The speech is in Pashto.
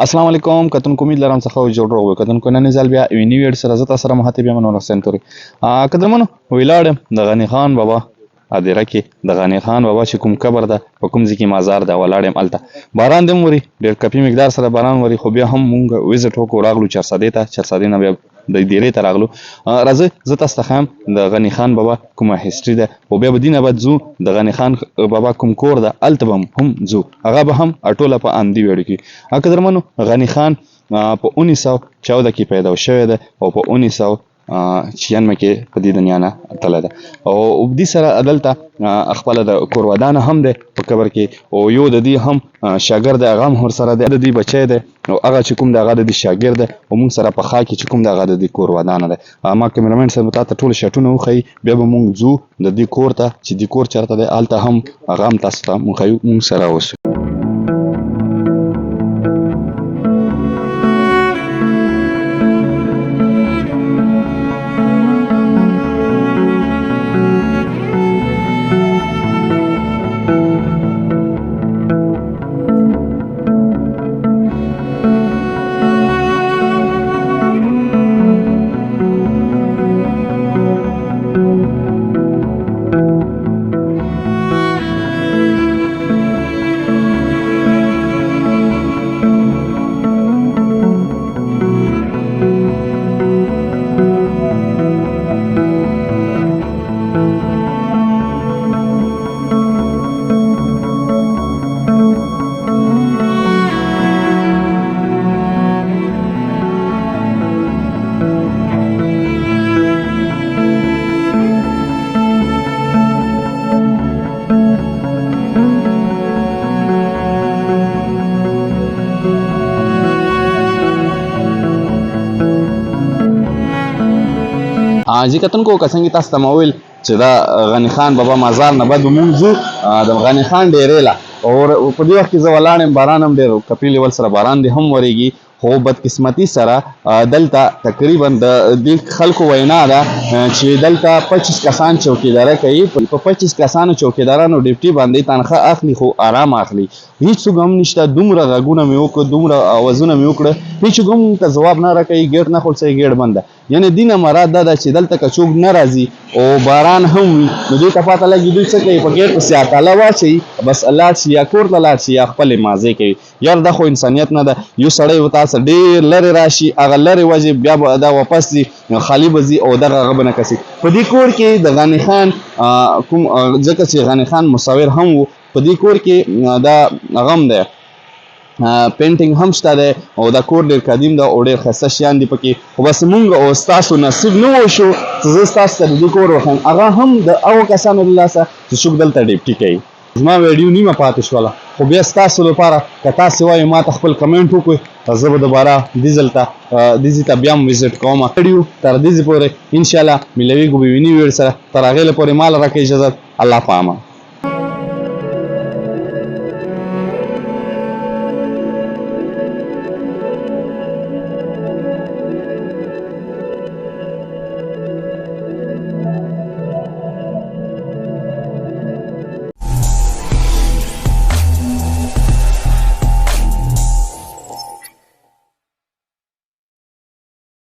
السلام علیکم کتونکو امید لرم څه ښه جوړ روغ کتونکو نن ځل بیا یو نیو ویډیو سره زه تاسو سره مخاطب یم نور حسین توري قدرمنو ولاړم د غنی خان بابا ادیره کې د غنی خان بابا چې کوم قبر ده په کوم ځای کې مزار ده ولاړم الته باران دم وري ډېر کافي مقدار سره باران وري خو بیا هم مونږ ویزټ وکړو راغلو چرسدې ته چرسدې نه بیا د دیرې ته راغلو راځه زه تاسو ته ښیم د غنی خان بابا کومه هیسټري ده او بیا به دینه بعد ځو د غنی خان بابا کوم کور ده هلته به هم ځو هغه به هم ټوله په اندي ویډیو کې قدرمنو غنی خان په 1914 کې پیدا شوی ده او په 1996 کې په دې دنیا نه تللی ده او دې سره دلته خپله د کور ودانه هم ده په قبر کې او یو د دې هم شاګرد هغه هم ورسره دی د دې بچی دی او هغه چې کوم د هغه د دې شاګرد دی او موږ سره په خوا کې چې کوم د هغه د دې کور ودانه ده ما کیمرامین صاحب تا ته ټول شټونه وښیي بیا به موږ ځو د دې کور ته چې دې کور چېرته دی هلته هم هغه هم تاسو ته موږ ښیو موږ سره اوسو ځکه کتونکو که څنګه تاسو ته ما وویل چې دا غنی خان بابا مزار نه بعد مونږ ځو د غنی خان ډیرې له او په دې وخت کې زه ولاړ یم باران هم ډېر کپي لیول سره باران دې هم ورېږي خو بدقسمتي سره دلته تقریبا د دې خلکو وینا ده چې دلته 25 کسان چوکیداري کوي په 25 کسانو چوکیدارانو ډیوټي باندې تنخواه اخلي خو آرام اخلي هیڅوک هم نشته دومره غږونه مې وکړه دومره اوازونه مې وکړه هیڅوک هم ته ځواب نه راکوي ګیټ نه خلاصوي ګیټ بند ده یعنې دې نه مراد دا ده چې دلته که څوک نه راځي او باران هم وي نو دوی ته پته لګي دوی څه کوي په ګیټ پسې اتاله واچوي بس لاړ شي یا کور ته لاړ شي یا خپلې مازې کوي یار دا خو انسانیت نه ده یو سړی و تاسو ډېر لرې راشي هغه لرې وځي بیا به دا واپس ځي خالي به ځي او دغه هغه به نه کسي په دې کور کې د غني خان کوم ځکه چې غني خان مصور هم و په دې کور کې دا هغه هم دی پینټینګ هم شته دی او دا کور ډېر قدیم ده او ډېر ښایسته شیان دي پکې خو بس مونږ او ستاسو نصیب نه وشو چې زه ستاسو ته د دې کور وښیم هغه هم د هغو کسانو له لاسه چې څوک دلته ډیپټي کوي زما ویډیو نیمه پاتې شوله خو بیا ستاسو لپاره که تاسې وایئ ما ته خپل کمنټ وکړئ زه به دوباره دې ځل ته دې ځای ته بیا هم وزټ کوم ویډیو تر دې ځای پورې انشاءالله ملویږو به یو نوي ویډیو سره تر هغې لپاره ما له راکړئ اجازت الله په امان